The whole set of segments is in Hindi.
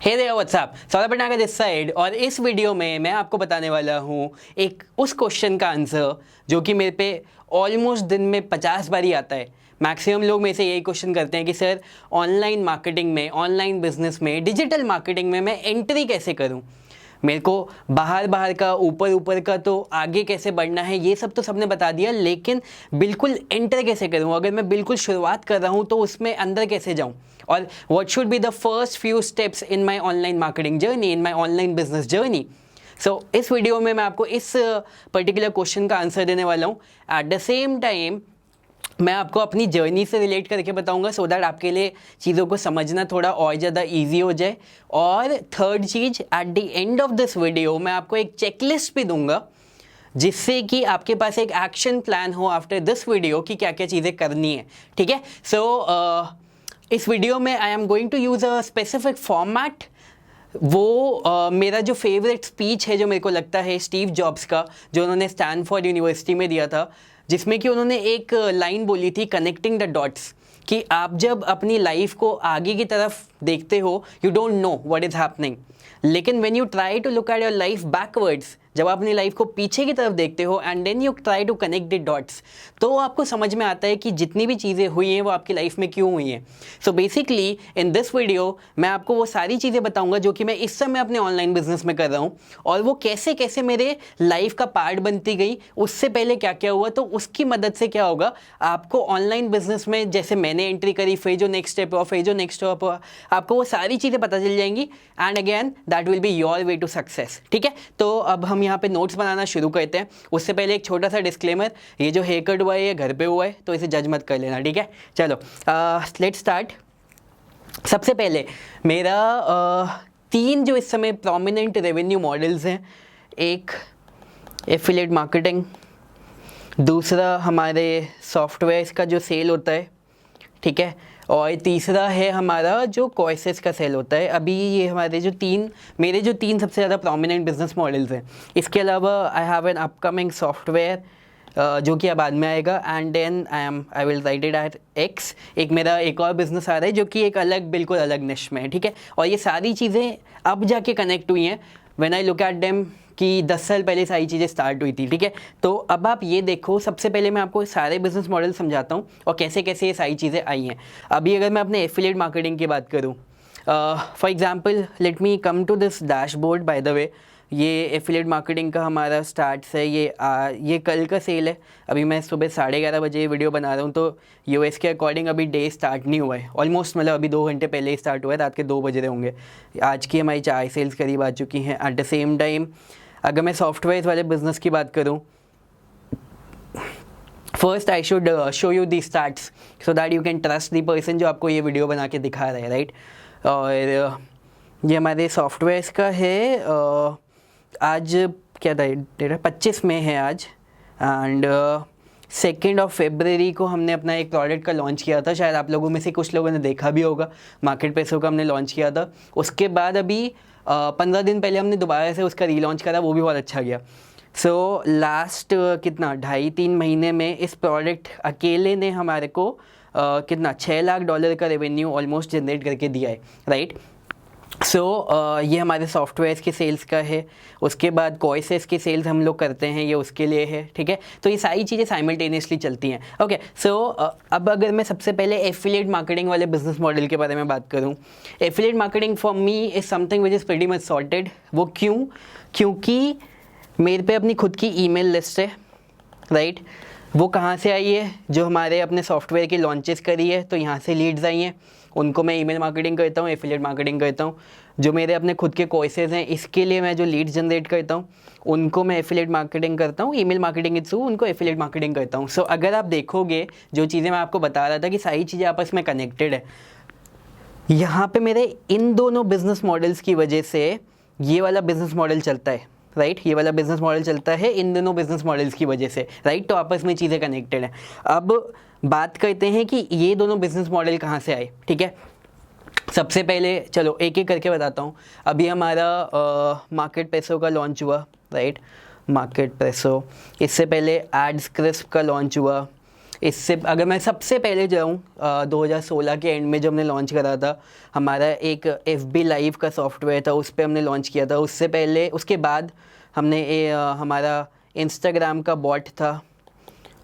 Hey there what's up, Saurabh Bhatnagar this side. और इस वीडियो में मैं आपको बताने वाला हूँ एक उस क्वेश्चन का आंसर जो कि मेरे पे ऑलमोस्ट दिन में 50 बार ही आता है। मैक्सिमम लोग मेरे से यही क्वेश्चन करते हैं कि सर ऑनलाइन मार्केटिंग में, ऑनलाइन बिजनेस में, डिजिटल मार्केटिंग में मैं एंट्री कैसे करूँ। मेरे को बाहर बाहर का, ऊपर ऊपर का, तो आगे कैसे बढ़ना है ये सब तो सबने बता दिया, लेकिन बिल्कुल एंटर कैसे करूं। अगर मैं बिल्कुल शुरुआत कर रहा हूं तो उसमें अंदर कैसे जाऊं, और what should be the first few steps in my online marketing journey, in my online business journey. So इस वीडियो में मैं आपको इस पर्टिकुलर क्वेश्चन का आंसर देने वाला हूँ। एट द सेम टाइम मैं आपको अपनी जर्नी से रिलेट करके बताऊंगा, सो दैट आपके लिए चीज़ों को समझना थोड़ा और ज़्यादा इजी हो जाए। और third cheese, eight the end of this video मैं आपको एक चेकलिस्ट भी दूंगा जिससे कि आपके पास एक एक्शन प्लान हो आफ्टर दिस वीडियो कि क्या क्या चीज़ें करनी है। ठीक है, सो इस वीडियो में I am going to use a specific format. वो मेरा जो फेवरेट स्पीच है, जो मेरे को लगता है स्टीव जॉब्स का, जो उन्होंने स्टैनफोर्ड यूनिवर्सिटी में दिया था, जिसमें कि उन्होंने एक लाइन बोली थी, कनेक्टिंग द डॉट्स, कि आप जब अपनी लाइफ को आगे की तरफ देखते हो, you don't know what is happening, लेकिन when you try to look at your life backwards, जब आप अपनी लाइफ को पीछे की तरफ देखते हो and then you try to connect the dots, तो आपको समझ में आता है कि जितनी भी चीज़ें हुई हैं वो आपकी लाइफ में क्यों हुई हैं। So basically in this video मैं आपको वो सारी चीज़ें बताऊंगा जो कि मैं इस समय अपने ऑनलाइन बिजनेस में कर रहा हूँ, और वो कैसे कैसे मेरे लाइफ का पार्ट बनती गई, उससे पहले क्या क्या हुआ, तो उसकी मदद से क्या होगा आपको ऑनलाइन बिजनेस में, जैसे मैंने एंट्री करी, फिर जो नेक्स्ट स्टेप हुआ, फिर जो नेक्स्ट स्टेप हुआ, आपको वो सारी चीज़ें पता चल जाएंगी, and again that will be your way to success. ठीक है, तो अब हम यहाँ पे नोट्स बनाना शुरू करते हैं। उससे पहले एक छोटा सा डिस्क्लेमर, ये जो हेयर कट हुआ है ये घर पे हुआ है, तो इसे जज मत कर लेना। ठीक है, चलो लेट्स स्टार्ट। सबसे पहले मेरा तीन जो इस समय प्रोमिनेंट रेवेन्यू मॉडल्स हैं, एक एफिलिएट मार्केटिंग, दूसरा हमारे सॉफ्टवेयर्स का जो सेल होता है, ठीक है, और तीसरा है हमारा जो कोर्सेस का सेल होता है। अभी ये हमारे जो मेरे जो तीन सबसे ज़्यादा प्रोमिनेंट बिजनेस मॉडल्स हैं। इसके अलावा I have an upcoming software जो कि अब बाद में आएगा, and then I will write it at X. एक मेरा एक और बिजनेस आ रहा है जो कि एक बिल्कुल अलग निश में है। ठीक है, और ये सारी चीज़ें अब जाके कनेक्ट हुई हैं when I look at them, कि 10 साल पहले सारी चीज़ें स्टार्ट हुई थी। ठीक है, तो अब आप ये देखो, सबसे पहले मैं आपको सारे बिजनेस मॉडल समझाता हूँ और कैसे कैसे ये सारी चीज़ें आई हैं। अभी अगर मैं अपने एफिलिएट मार्केटिंग की बात करूँ, for example let me come to this dashboard. By the way, ये एफिलिएट मार्केटिंग का हमारा स्टार्ट्स है, ये कल का सेल है। अभी मैं सुबह 11:30 बजे वीडियो बना रहा हूँ, तो यूएस के अकॉर्डिंग अभी डे स्टार्ट नहीं हुआ है, ऑलमोस्ट मतलब अभी 2 घंटे पहले ही स्टार्ट हुआ है, रात के 2 बज रहे होंगे। आज की हमारी 4 सेल्स करीब आ चुकी हैं। एट द सेम टाइम अगर मैं सॉफ्टवेयर वाले बिजनेस की बात करूं, first I should show you the starts so that you can trust the person जो आपको ये वीडियो बना के दिखा रहा है, राइट। और ये हमारे सॉफ्टवेयर्स का है। आज क्या डेट है, 25 मई है आज, एंड 2 फरवरी को हमने अपना एक प्रोडक्ट का लॉन्च किया था। शायद आप लोगों में से कुछ लोगों ने देखा भी होगा, मार्केट प्लेसों का हमने लॉन्च किया था। उसके बाद अभी 15 दिन पहले हमने दोबारा से उसका रीलॉन्च करा, वो भी बहुत अच्छा गया। सो लास्ट कितना 2.5-3 महीने में इस प्रोडक्ट अकेले ने हमारे को कितना $6 लाख का रेवेन्यू ऑलमोस्ट जनरेट करके दिया है, राइट। सो ये हमारे सॉफ्टवेयर्स के सेल्स का है। उसके बाद कोर्सेस के सेल्स हम लोग करते हैं, ये उसके लिए है। ठीक है, तो ये सारी चीज़ें साइमल्टेनियसली चलती हैं। ओके, सो अब अगर मैं सबसे पहले एफिलिएट मार्केटिंग वाले बिजनेस मॉडल के बारे में बात करूं, affiliate marketing for me is something which is pretty much sorted. वो क्योंकि मेरे पे अपनी खुद की ईमेल लिस्ट है, राइट। वो कहाँ से आई है, जो हमारे अपने सॉफ्टवेयर की लॉन्चेस करी है, तो यहाँ से लीड्स आई हैं, उनको मैं ईमेल मार्केटिंग करता हूँ, एफिलिएट मार्केटिंग करता हूँ। जो मेरे अपने खुद के कोर्सेज हैं, इसके लिए मैं जो लीड्स जनरेट करता हूँ उनको मैं एफिलिएट मार्केटिंग करता हूँ, ईमेल मार्केटिंग के थ्रू उनको एफिलिएट मार्केटिंग करता हूँ। सो अगर आप देखोगे जो चीज़ें मैं आपको बता रहा था कि सारी चीज़ें आपस में कनेक्टेड है, यहाँ पे मेरे इन दोनों बिजनेस मॉडल्स की वजह से ये वाला बिजनेस मॉडल चलता है, राइट। ये वाला बिजनेस मॉडल चलता है इन दोनों बिजनेस मॉडल्स की वजह से, राइट। तो आपस में चीज़ें कनेक्टेड हैं। अब बात करते हैं कि ये दोनों बिजनेस मॉडल कहाँ से आए। ठीक है, सबसे पहले चलो एक एक करके बताता हूँ। अभी हमारा मार्केट प्लेसों का लॉन्च हुआ, राइट। मार्केट प्लेसों, इससे पहले एड्स क्रिस्प का लॉन्च हुआ, इससे अगर मैं सबसे पहले जाऊँ 2016 के एंड में जो हमने लॉन्च करा था, हमारा एक FB लाइव का सॉफ्टवेयर था, उस पर हमने लॉन्च किया था। उससे पहले उसके बाद हमने हमारा इंस्टाग्राम का बॉट था,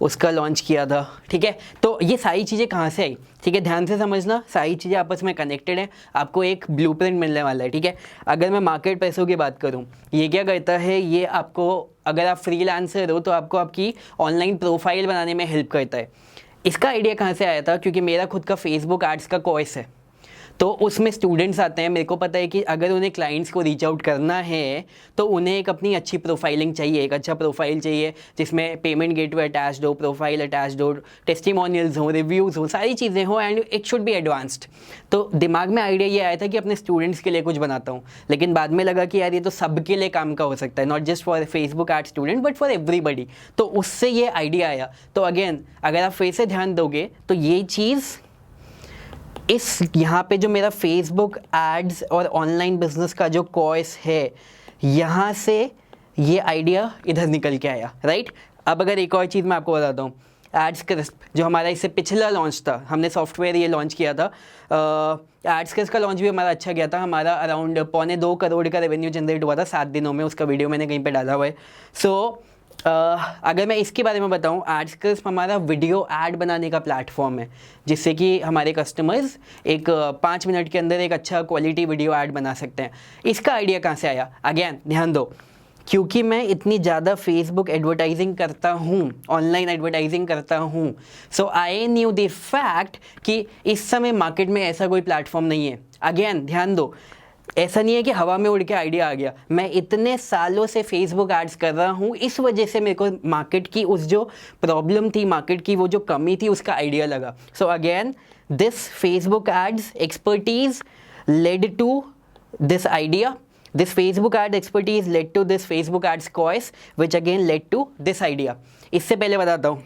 उसका लॉन्च किया था। ठीक है, तो ये सारी चीज़ें कहाँ से आई? ठीक है, ध्यान से समझना, सारी चीज़ें आपस में कनेक्टेड हैं, आपको एक ब्लूप्रिंट मिलने वाला है। ठीक है, अगर मैं मार्केट पैसों की बात करूँ, ये क्या करता है, ये आपको, अगर आप फ्रीलांसर हो तो आपको आपकी ऑनलाइन प्रोफाइल बनाने में हेल्प करता है। इसका आइडिया कहाँ से आया था? क्योंकि मेरा खुद का फेसबुक एड्स का कोर्स है, तो उसमें स्टूडेंट्स आते हैं। मेरे को पता है कि अगर उन्हें क्लाइंट्स को रीच आउट करना है तो उन्हें एक अपनी अच्छी प्रोफाइलिंग चाहिए, एक अच्छा प्रोफाइल चाहिए जिसमें पेमेंट गेटवे अटैच्ड हो, प्रोफाइल अटैच्ड हो, टेस्टिमोनियल्स हो, रिव्यूज़ हो, सारी चीज़ें हो, and it should be advanced. तो दिमाग में आइडिया ये आया था कि अपने स्टूडेंट्स के लिए कुछ बनाता हूँ, लेकिन बाद में लगा कि यार ये तो सबके लिए काम का हो सकता है, not just for Facebook ad student but for everybody. तो उससे ये आइडिया आया। तो अगेन अगर आप फिर से ध्यान दोगे तो ये चीज़ इस यहाँ पे जो मेरा फेसबुक एड्स और ऑनलाइन बिजनेस का जो कोर्स है, यहाँ से ये आइडिया इधर निकल के आया, राइट। अब अगर एक और चीज़ मैं आपको बताता हूँ, एड्स क्रिस्प जो हमारा इससे पिछला लॉन्च था, हमने सॉफ्टवेयर ये लॉन्च किया था। एड्स क्रिस्प का लॉन्च भी हमारा अच्छा गया था, हमारा अराउंड 1.25 करोड़ का रेवेन्यू जनरेट हुआ था 7 दिनों में। उसका वीडियो मैंने कहीं पे डाला हुआ है। सो अगर मैं इसके बारे में बताऊं, एड्स क्रिस्प हमारा वीडियो ऐड बनाने का प्लेटफॉर्म है, जिससे कि हमारे कस्टमर्स एक 5 मिनट के अंदर एक अच्छा क्वालिटी वीडियो ऐड बना सकते हैं। इसका आइडिया कहाँ से आया? अगेन ध्यान दो, क्योंकि मैं इतनी ज़्यादा फेसबुक एडवर्टाइजिंग करता हूँ, ऑनलाइन एडवर्टाइजिंग करता हूँ, सो आई न्यू द फैक्ट कि इस समय मार्केट में ऐसा कोई प्लेटफॉर्म नहीं है। अगेन ध्यान दो, ऐसा नहीं है कि हवा में उड़ के आइडिया आ गया, मैं इतने सालों से फेसबुक एड्स कर रहा हूँ, इस वजह से मेरे को मार्केट की उस जो प्रॉब्लम थी, मार्केट की वो जो कमी थी, उसका आइडिया लगा। So again this Facebook ads expertise led to this idea, this Facebook ad expertise led to this Facebook ads course which again led to this idea। इससे पहले बताता हूँ,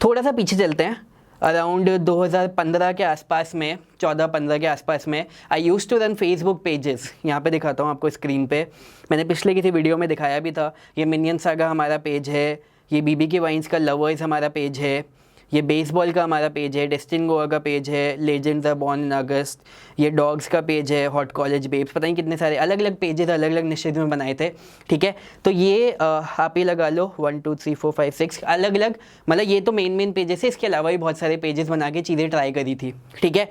थोड़ा सा पीछे चलते हैं, अराउंड 2015 के आसपास में, 14-15 के आसपास में, I use to run Facebook pages. यहाँ पे दिखाता हूँ आपको स्क्रीन पे, मैंने पिछले किसी वीडियो में दिखाया भी था। ये मिनियन सागा हमारा पेज है, ये बीबी के वाइन्स का लवर्स हमारा पेज है, ये बेसबॉल का हमारा पेज है, डेस्टिन गोवा का पेज है, लेजेंड्स आर बॉर्न इन अगस्त, ये डॉग्स का पेज है, हॉट कॉलेज बेब्स, पता नहीं कितने सारे अलग अलग पेजेस अलग अलग निश्चित में बनाए थे। ठीक है, तो ये आप ही लगा लो 1 2 3 4 5 6 अलग अलग, मतलब ये तो मेन पेजेस है, इसके अलावा भी बहुत सारे पेजेस बना के चीज़ें ट्राई करी थी। ठीक है,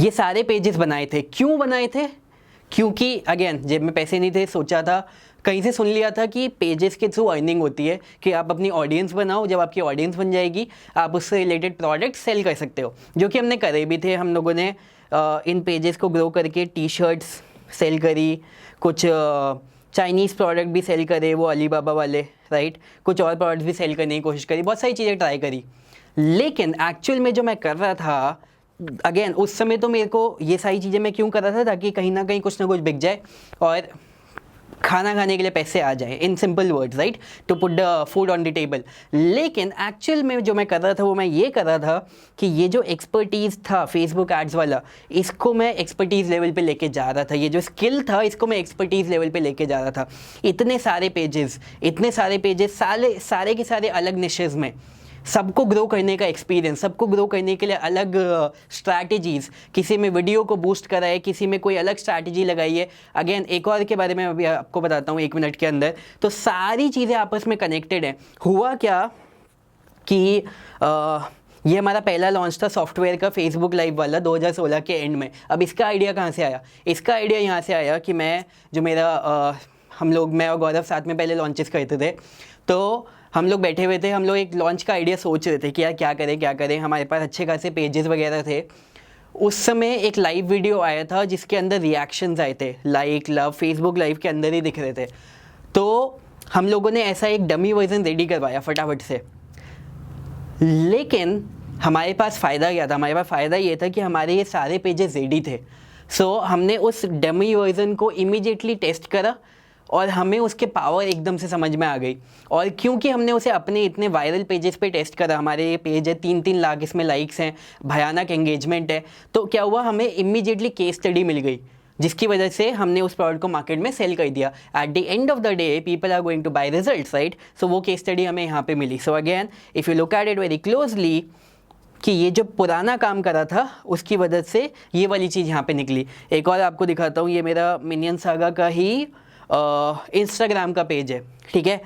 ये सारे पेजेस बनाए थे, क्यों बनाए थे? क्योंकि अगेन जेब में पैसे नहीं थे, सोचा था, कहीं से सुन लिया था कि पेजेस के थ्रू अर्निंग होती है, कि आप अपनी ऑडियंस बनाओ, जब आपकी ऑडियंस बन जाएगी आप उससे रिलेटेड प्रोडक्ट सेल कर सकते हो, जो कि हमने करे भी थे। हम लोगों ने इन पेजेस को ग्रो करके टी शर्ट्स सेल करी, कुछ चाइनीज़ प्रोडक्ट भी सेल करे, वो अलीबाबा वाले, राइट, कुछ और प्रोडक्ट्स भी सेल करने की कोशिश करी, बहुत सारी चीज़ें ट्राई करी। लेकिन एक्चुअल में जो मैं कर रहा था, अगेन उस समय तो मेरे को ये सारी चीज़ें मैं क्यों कर रहा था, ताकि कहीं ना कहीं कुछ ना कुछ बिक जाए और खाना खाने के लिए पैसे आ जाए, in simple words, right, to put the food on the table. लेकिन एक्चुअल में जो मैं कर रहा था वो मैं ये कर रहा था कि ये जो एक्सपर्टीज़ था फेसबुक एड्स वाला, इसको मैं एक्सपर्टीज़ लेवल पे लेके जा रहा था, ये जो स्किल था इसको मैं एक्सपर्टीज़ लेवल पे लेके जा रहा था। इतने सारे पेजेस सारे के सारे अलग निशेज़ में, सबको ग्रो करने का एक्सपीरियंस, सबको ग्रो करने के लिए अलग स्ट्रैटेजीज़, किसी में वीडियो को बूस्ट करा है, किसी में कोई अलग स्ट्रैटेजी लगाई है। अगेन एक और के बारे में अभी आपको बताता हूँ 1 मिनट के अंदर। तो सारी चीज़ें आपस में कनेक्टेड हैं। हुआ क्या कि ये हमारा पहला लॉन्च था सॉफ्टवेयर का, फेसबुक लाइव वाला, 2016 के एंड में। अब इसका आइडिया कहाँ से आया? इसका आइडिया यहाँ से आया कि मैं और गौरव साथ में पहले लॉन्चेस करते थे, तो हम लोग बैठे हुए थे, हम लोग एक लॉन्च का आइडिया सोच रहे थे कि यार क्या करें। हमारे पास अच्छे खासे पेजेस वगैरह थे। उस समय एक लाइव वीडियो आया था जिसके अंदर रिएक्शंस आए थे, लाइक लव, फेसबुक लाइव के अंदर ही दिख रहे थे। तो हम लोगों ने ऐसा एक डमी वर्जन रेडी करवाया फटाफट से। लेकिन हमारे पास फ़ायदा क्या था? हमारे पास फ़ायदा ये था कि हमारे ये सारे पेजेस रेडी थे। सो हमने उस डमी वर्जन को इमीडिएटली टेस्ट करा और हमें उसके पावर एकदम से समझ में आ गई। और क्योंकि हमने उसे अपने इतने वायरल पेजेस पे टेस्ट करा, हमारे ये पेज है 3-3 लाख इसमें लाइक्स हैं, भयानक एंगेजमेंट है, तो क्या हुआ, हमें इमीडिएटली केस स्टडी मिल गई जिसकी वजह से हमने उस प्रोडक्ट को मार्केट में सेल कर दिया। At the end of the day people are going to buy results, right. So वो केस स्टडी हमें यहाँ पे मिली। So again if you look at it very closely कि ये जो पुराना काम करा था उसकी वजह से ये वाली चीज़ यहाँ पे निकली। एक और आपको दिखाता हूँ, ये मेरा मिनियन सागा का ही इंस्टाग्राम का पेज है, ठीक है।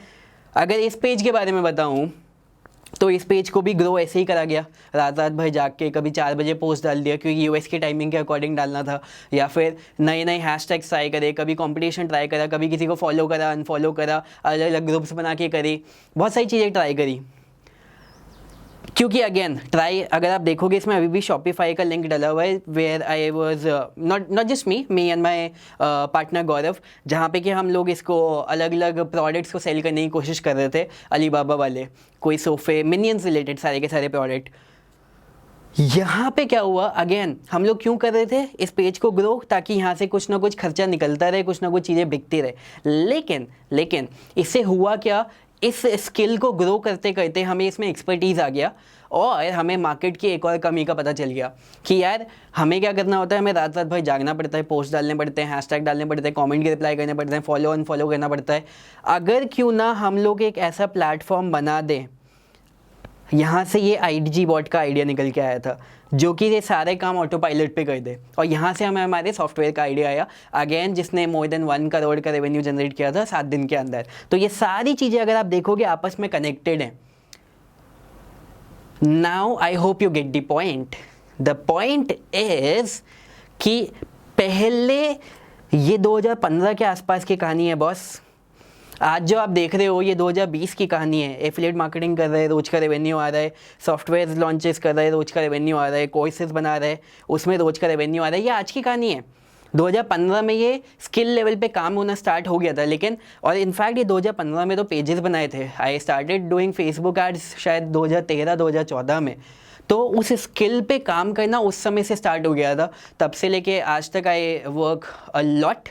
अगर इस पेज के बारे में बताऊँ तो इस पेज को भी ग्रो ऐसे ही करा गया, रात रात भर जाग के कभी 4 बजे पोस्ट डाल दिया क्योंकि यूएस की टाइमिंग के अकॉर्डिंग डालना था, या फिर नए नए हैशटैग्स ट्राई करे, कभी कंपटीशन ट्राई करा, कभी किसी को फॉलो करा, अनफॉलो करा, अलग अलग ग्रुप्स बना के करी, बहुत सारी चीज़ें ट्राई करी। क्योंकि अगेन ट्राई, अगर आप देखोगे इसमें अभी भी शॉपिफाई का लिंक डाला हुआ है, where I was not just me and my partner Gaurav, जहाँ पे कि हम लोग इसको अलग अलग प्रोडक्ट्स को सेल करने की कोशिश कर रहे थे, अलीबाबा वाले, कोई सोफे, मिनियंस रिलेटेड सारे के सारे प्रोडक्ट। यहाँ पे क्या हुआ, अगेन हम लोग क्यों कर रहे थे इस पेज को ग्रो, ताकि यहाँ से कुछ ना कुछ खर्चा निकलता रहे, कुछ ना कुछ चीज़ें बिकती रहे। लेकिन इससे हुआ क्या, इस स्किल को ग्रो करते करते हमें इसमें एक्सपर्टीज़ आ गया और हमें मार्केट की एक और कमी का पता चल गया कि यार हमें क्या करना होता है, हमें रात रात भर जागना पड़ता है, पोस्ट डालने पड़ते हैं, हैशटैग डालने पड़ते हैं, कमेंट के रिप्लाई करने पड़ते हैं, फॉलो अनफॉलो करना पड़ता है। अगर क्यों ना हम लोग एक ऐसा प्लेटफॉर्म बना दें, यहाँ से ये आईजी बॉट का आइडिया निकल के आया था, जो कि ये सारे काम ऑटो पायलट पे कर दे, और यहाँ से हमें हमारे सॉफ्टवेयर का आइडिया आया अगेन, जिसने मोर देन 1 करोड़ का रेवेन्यू जनरेट किया था 7 दिन के अंदर। तो ये सारी चीज़ें अगर आप देखोगे आपस में कनेक्टेड हैं। Now I hope you get the point. The point is कि पहले ये 2015 के आसपास की कहानी है बॉस। आज जो आप देख रहे हो ये 2020 की कहानी है। एफिलिएट मार्केटिंग कर रहे हैं, रोज का रेवेन्यू आ रहा है, सॉफ्टवेयर लॉन्चेस कर रहे हैं, रोज का रेवेन्यू आ रहा है, कोर्सेज बना रहे हैं, उसमें रोज का रेवेन्यू आ रहा है। ये आज की कहानी है। 2015 में ये स्किल लेवल पे काम होना स्टार्ट हो गया था, लेकिन और इनफैक्ट ये 2015 में तो पेजेस बनाए थे। I started doing Facebook ads शायद 2013-2014 में। तो उस स्किल पे काम करना उस समय से स्टार्ट हो गया था। तब से लेके आज तक I work a lot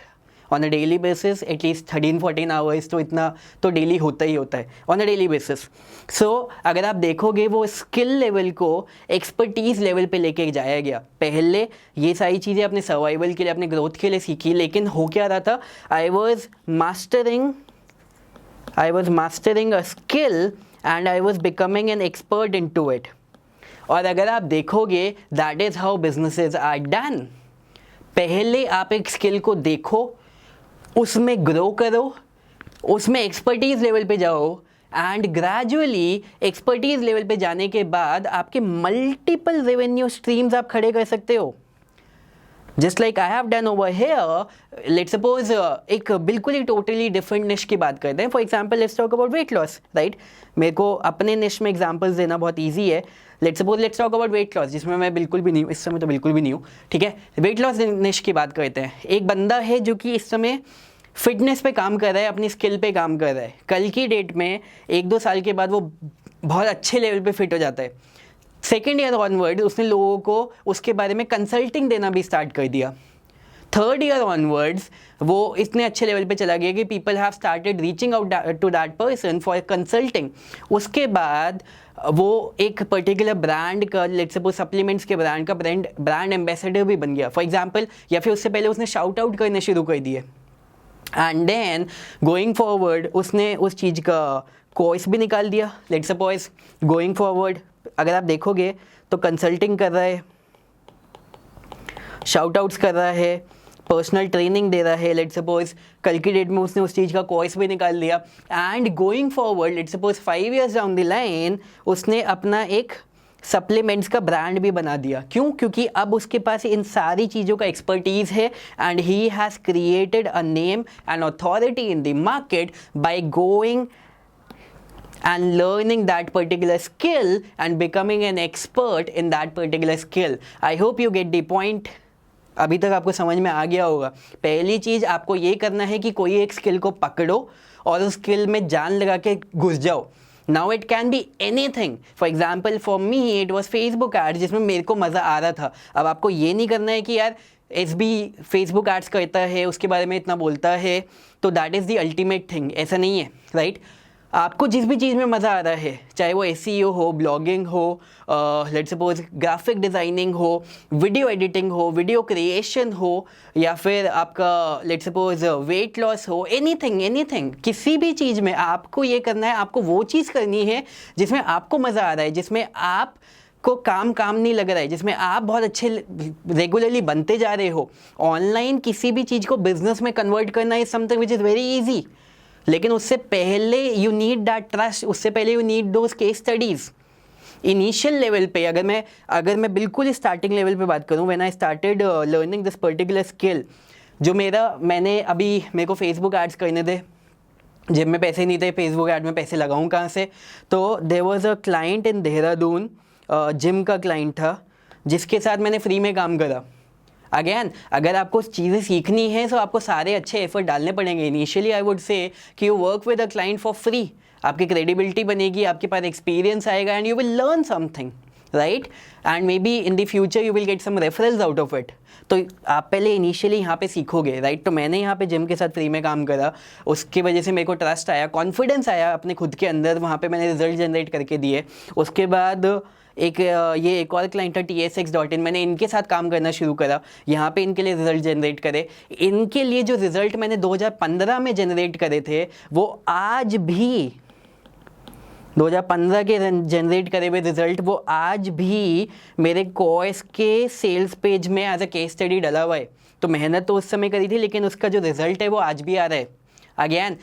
on a daily basis, at least 13-14 hours तो इतना तो डेली होता ही होता है ऑन अ डेली बेसिस। सो अगर आप देखोगे वो स्किल लेवल को एक्सपर्टीज़ लेवल पे लेके जाया गया। पहले ये सारी चीज़ें अपने सर्वाइवल के लिए, अपने ग्रोथ के लिए सीखी, लेकिन हो क्या रहा था, I was mastering a skill and I was becoming an expert in to it. और अगर आप देखोगे that is how businesses are done. पहले आप एक स्किल को देखो, उसमें ग्रो करो, उसमें एक्सपर्टीज़ लेवल पे जाओ, एंड ग्रेजुअली एक्सपर्टीज़ लेवल पे जाने के बाद आपके मल्टीपल रेवेन्यू स्ट्रीम्स आप खड़े कर सकते हो। Just like I have done over here. Let's suppose एक बिल्कुल ही टोटली डिफरेंट निश की बात करते हैं। For example let's talk about weight loss, right. मेरे को अपने निश में एग्जाम्पल्स देना बहुत ईजी है। Let's talk about weight loss, जिसमें मैं बिल्कुल भी नहीं हूँ, इस समय तो बिल्कुल भी नहीं हूँ, ठीक है। वेट लॉस निश की बात करते हैं। एक बंदा है जो कि इस समय फिटनेस पे काम कर रहा है, अपनी स्किल पे काम कर रहा है। कल की डेट में 1-2 साल के बाद वो बहुत अच्छे लेवल पे फिट हो जाता है। सेकेंड ईयर ऑनवर्ड उसने लोगों को उसके बारे में कंसल्टिंग देना भी स्टार्ट कर दिया। थर्ड ईयर ऑनवर्ड्स वो इतने अच्छे लेवल पे चला गया कि people have started reaching out to that person for consulting. उसके बाद वो एक पर्टिकुलर ब्रांड का, लेट्स सपोज सप्लीमेंट्स के ब्रांड का ब्रांड एम्बेसडर भी बन गया फॉर एग्जाम्पल, या फिर उससे पहले उसने शाउट आउट करने शुरू कर दिए। एंड देन गोइंग फॉरवर्ड उसने उस चीज़ का कोर्स भी निकाल दिया। लेट्स सपोज गोइंग फॉरवर्ड अगर आप देखोगे तो कंसल्टिंग कर रहा है, शाउट आउट्स कर रहा है, पर्सनल ट्रेनिंग दे रहा है। लेट्स सपोज कल की डेट में उसने उस चीज़ का कोर्स भी निकाल लिया। And going forward let's suppose 5 years down the line उसने अपना एक सप्लीमेंट्स का ब्रांड भी बना दिया। क्यों? क्योंकि अब उसके पास इन सारी चीज़ों का एक्सपर्टीज़ है and he has created a name and authority in the market by going and learning that particular skill and becoming an expert in that particular skill. I hope you get the point. अभी तक आपको समझ में आ गया होगा। पहली चीज़ आपको ये करना है कि कोई एक स्किल को पकड़ो और उस स्किल में जान लगा के घुस जाओ। Now it can be anything. For example, for me it was Facebook ads, जिसमें मेरे को मज़ा आ रहा था। अब आपको ये नहीं करना है कि यार SB फेसबुक एड्स करता है, उसके बारे में इतना बोलता है, तो that is the ultimate thing. ऐसा नहीं है, राइट? आपको जिस भी चीज़ में मज़ा आ रहा है, चाहे वो एसईओ हो, ब्लॉगिंग हो, लेट्स सपोज ग्राफिक डिज़ाइनिंग हो, वीडियो एडिटिंग हो, वीडियो क्रिएशन हो, या फिर आपका लेट्स सपोज वेट लॉस हो, एनीथिंग एनीथिंग, किसी भी चीज़ में आपको ये करना है, आपको वो चीज़ करनी है जिसमें आपको मज़ा आ रहा है, जिसमें आप को काम नहीं लग रहा है, जिसमें आप बहुत अच्छे रेगुलरली बनते जा रहे हो। ऑनलाइन किसी भी चीज़ को बिजनेस में कन्वर्ट करना is something which is very easy, लेकिन उससे पहले यू नीड दैट ट्रस्ट, उससे पहले you need those case studies. Initial level पे अगर मैं बिल्कुल स्टार्टिंग लेवल पे बात करूँ, when I started learning this particular skill, जो मेरे को फेसबुक एड्स करने थे, जेब में पैसे नहीं थे, फेसबुक ऐड में पैसे लगाऊं कहाँ से। तो there was a client in Dehradun, gym का क्लाइंट था, जिसके साथ मैंने फ्री में काम करा। अगेन, अगर आपको चीज़ें सीखनी है तो आपको सारे अच्छे एफर्ट डालने पड़ेंगे। इनिशियली आई वुड से कि you work with a client for free, आपकी क्रेडिबिलिटी बनेगी, आपके पास एक्सपीरियंस आएगा and you will learn something, right, and maybe in the future you will get some referrals out of it. तो आप पहले इनिशियली यहाँ पे सीखोगे, राइट। तो मैंने यहाँ पे जिम के साथ फ्री में काम करा, उसकी वजह से मेरे को ट्रस्ट आया, कॉन्फिडेंस आया अपने खुद के अंदर, वहाँ पे मैंने रिजल्ट जनरेट करके दिए। उसके बाद एक और क्लाइंट था tsx.in, मैंने इनके साथ काम करना शुरू करा, यहाँ पे इनके लिए रिजल्ट जनरेट करे। इनके लिए जो रिजल्ट मैंने 2015 में जनरेट करे थे, वो आज भी 2015 के जनरेट करे हुए रिजल्ट वो आज भी मेरे कोर्स के सेल्स पेज में एज अ केस स्टडी डला हुआ है। तो मेहनत तो उस समय करी थी, लेकिन उसका जो रिजल्ट है वो आज भी आ रहा है। अगेन,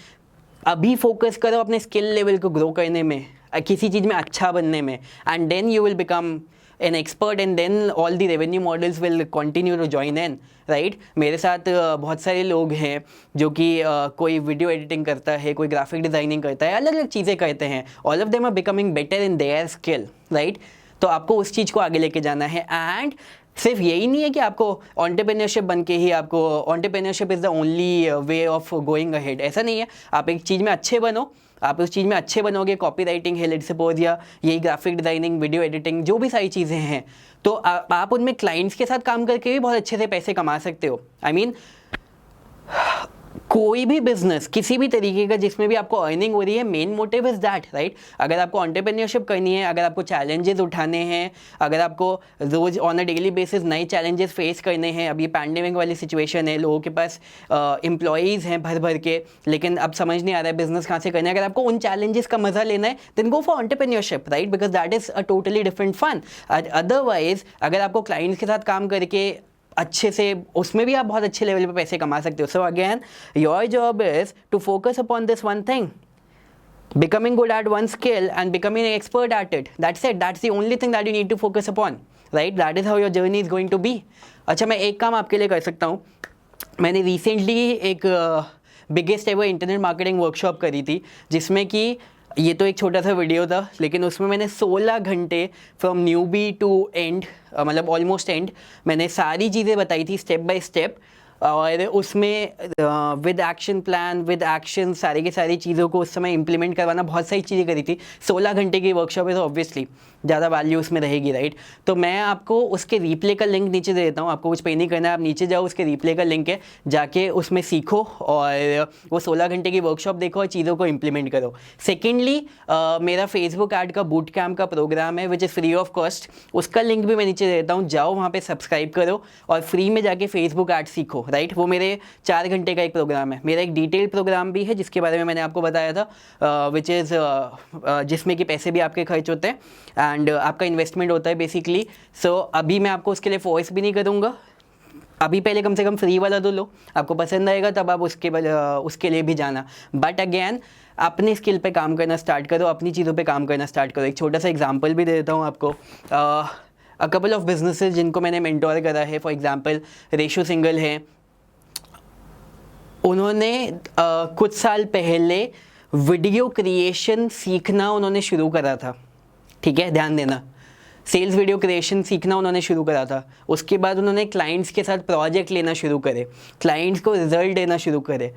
अभी फोकस करो अपने स्किल लेवल को ग्रो करने में, किसी चीज़ में अच्छा बनने में, and then you will become an expert and then all the revenue models will continue to join in, right. मेरे साथ बहुत सारे लोग हैं जो कि कोई वीडियो एडिटिंग करता है, कोई ग्राफिक डिज़ाइनिंग करता है, अलग अलग चीज़ें करते हैं। All of them are becoming better in their skill, right. तो आपको उस चीज़ को आगे लेके जाना है। एंड सिर्फ यही नहीं है कि आपको एंटरप्रेन्योरशिप बन के ही आपको entrepreneurship is the only way of going ahead, ऐसा नहीं है। आप एक चीज़ में अच्छे बनो, आप उस चीज़ में अच्छे बनोगे, कॉपी राइटिंग है लेट्स सपोज, या यही ग्राफिक डिज़ाइनिंग, वीडियो एडिटिंग, जो भी सारी चीज़ें हैं, तो आप उनमें क्लाइंट्स के साथ काम करके भी बहुत अच्छे से पैसे कमा सकते हो। आई मीन, कोई भी बिजनेस किसी भी तरीके का जिसमें भी आपको अर्निंग हो रही है, main motive is that, right. अगर आपको एंटरप्रेन्योरशिप करनी है, अगर आपको चैलेंजेस उठाने हैं, अगर आपको रोज ऑन अ डेली बेसिस नए चैलेंजेस फेस करने हैं, अब ये पैंडेमिक वाली सिचुएशन है, लोगों के पास एम्प्लॉयज़ हैं भर भर के, लेकिन अब समझ नहीं आ रहा है बिजनेस कहाँ से करना है। अगर आपको उन चैलेंजेस का मजा लेना है, then go for entrepreneurship, right, because that is a totally different fun. Otherwise अगर आपको क्लाइंट्स के साथ काम करके अच्छे से, उसमें भी आप बहुत अच्छे लेवल पे पैसे कमा सकते हो। So again, your job is to focus upon this one thing, becoming good at one skill and becoming an expert at it. That's it. That's the only thing that you need to focus upon, right? That is how your journey is going to be. अच्छा, मैं एक काम आपके लिए कर सकता हूँ। मैंने रिसेंटली एक biggest ever internet marketing workshop करी थी, जिसमें कि ये तो एक छोटा सा वीडियो था, लेकिन उसमें मैंने 16 घंटे फ्रॉम न्यूबी टू एंड, मतलब ऑलमोस्ट एंड, मैंने सारी चीज़ें बताई थी स्टेप बाय स्टेप। और उसमें with action plan, with action, सारी की सारी चीज़ों को उस समय इंप्लीमेंट करवाना, बहुत सारी चीज़ें करी थी। 16 घंटे की वर्कशॉप है, तो ऑब्वियसली ज़्यादा वैल्यू उसमें रहेगी, राइट। तो मैं आपको उसके रिप्ले का लिंक नीचे दे देता हूँ, आपको कुछ पे नहीं करना है, आप नीचे जाओ, उसके रिप्ले का लिंक है, जाके उसमें सीखो और वो 16 घंटे की वर्कशॉप देखो और चीज़ों को इम्प्लीमेंट करो। सेकेंडली, मेरा फेसबुक ऐड का बूट कैम्प का प्रोग्राम है which is free of cost, उसका लिंक भी मैं नीचे दे देता हूँ, जाओ वहाँ पर सब्सक्राइब करो और फ्री में जाके फेसबुक ऐड सीखो, राइट। वो मेरे 4 घंटे का एक प्रोग्राम है। मेरा एक डिटेल प्रोग्राम भी है जिसके बारे में मैंने आपको बताया था, विच इज़ जिसमें कि पैसे भी आपके खर्च होते हैं एंड आपका इन्वेस्टमेंट होता है बेसिकली। सो अभी मैं आपको उसके लिए फोर्स भी नहीं करूँगा, अभी पहले कम से कम फ्री वाला तो लो, आपको पसंद आएगा तब आप उसके लिए भी जाना। बट अगेन, अपने स्किल पे काम करना स्टार्ट करो, अपनी चीज़ों पे काम करना स्टार्ट करो। एक छोटा सा एग्जांपल भी दे देता हूँ आपको। अ कपल ऑफ बिजनेसेस जिनको मैंने मेंटोर करा है, फॉर एग्जांपल रेशो सिंगल हैं, उन्होंने कुछ साल पहले वीडियो क्रिएशन सीखना उन्होंने शुरू करा था, ठीक है, ध्यान देना, सेल्स वीडियो क्रिएशन सीखना उन्होंने शुरू करा था। उसके बाद उन्होंने क्लाइंट्स के साथ प्रोजेक्ट लेना शुरू करे, क्लाइंट्स को रिजल्ट देना शुरू करे,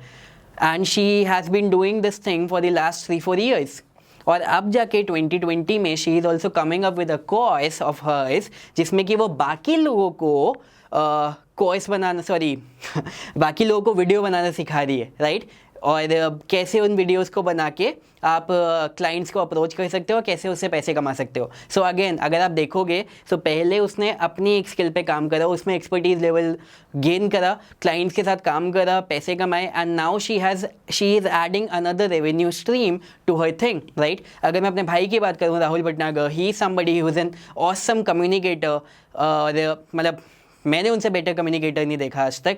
and she has been doing this thing for the last 3-4 years. और अब जाके 2020 में she is also coming up with a course of hers, जिसमें कि वो बाकी लोगों को कोर्स बनाना, बाकी लोगों को वीडियो बनाना सिखा रही है, राइट। और कैसे उन वीडियोस को बना के आप क्लाइंट्स को अप्रोच कर सकते हो, कैसे उससे पैसे कमा सकते हो। सो अगेन अगर आप देखोगे तो पहले उसने अपनी एक स्किल पे काम करा, उसमें एक्सपर्टीज लेवल गेन करा, क्लाइंट्स के साथ काम करा, पैसे कमाए, and now she is adding another revenue stream to her thing, right. अगर मैं अपने भाई की बात करूँ, Rahul Bhatnagar, he somebody who is an awesome communicator, और मतलब मैंने उनसे बेटर कम्युनिकेटर नहीं देखा आज तक।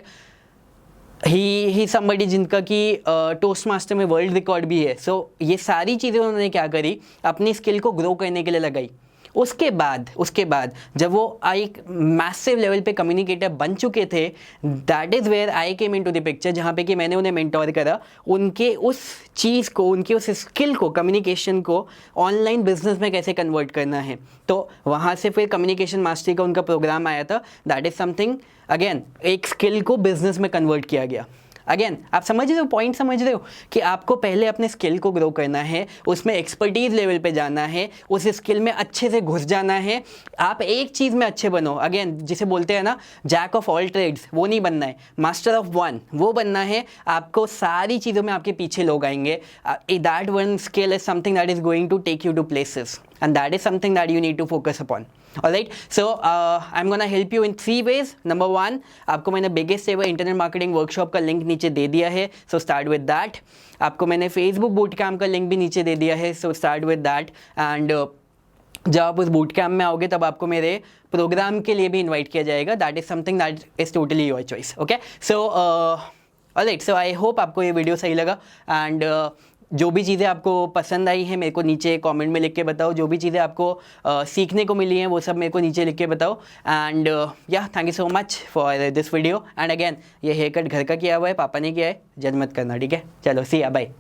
ही समबडी जिनका कि टोस्ट मास्टर में वर्ल्ड रिकॉर्ड भी है। सो ये सारी चीज़ें उन्होंने क्या करी, अपनी स्किल को ग्रो करने के लिए लगाई। उसके बाद जब वो एक मैसिव लेवल पे कम्युनिकेटर बन चुके थे, that is where I came in to the picture, जहाँ पे कि मैंने उन्हें मेंटोर करा, उनके उस चीज़ को, उनकी उस स्किल को, कम्युनिकेशन को ऑनलाइन बिजनेस में कैसे कन्वर्ट करना है। तो वहाँ से फिर कम्युनिकेशन मास्टरी का उनका प्रोग्राम आया था। दैट इज़ समथिंग, अगेन एक स्किल को बिजनेस में कन्वर्ट किया गया। अगेन आप समझ रहे हो, पॉइंट समझ रहे हो कि आपको पहले अपने स्किल को ग्रो करना है, उसमें एक्सपर्टीज लेवल पे जाना है, उस स्किल में अच्छे से घुस जाना है। आप एक चीज़ में अच्छे बनो, अगेन जिसे बोलते हैं ना जैक ऑफ ऑल ट्रेड्स, वो नहीं बनना है, मास्टर ऑफ वन वो बनना है। आपको सारी चीज़ों में आपके पीछे लोग आएंगे। That one skill is something that is going to take you to places, and that is something that you need to focus upon. Alright, so I'm gonna help you in 3 ways. Number 1, आपको मैंने biggest ever internet marketing workshop का लिंक नीचे दे दिया है, so start with that. आपको मैंने फेसबुक बूट कैम्प का लिंक भी नीचे दे दिया है, so start with that. And जब आप उस बूट कैम्प में आओगे तब आपको मेरे प्रोग्राम के लिए भी इन्वाइट किया जाएगा। That is something that is totally your choice. Okay, so alright, so I hope आपको ये वीडियो सही लगा। एंड जो भी चीज़ें आपको पसंद आई हैं मेरे को नीचे कमेंट में लिख के बताओ। जो भी चीज़ें आपको सीखने को मिली हैं वो सब मेरे को नीचे लिख के बताओ। एंड या thank you so much for this video. And again ये हेयर कट घर का किया हुआ है, पापा ने किया है, जज मत करना, ठीक है। चलो सी या बाय।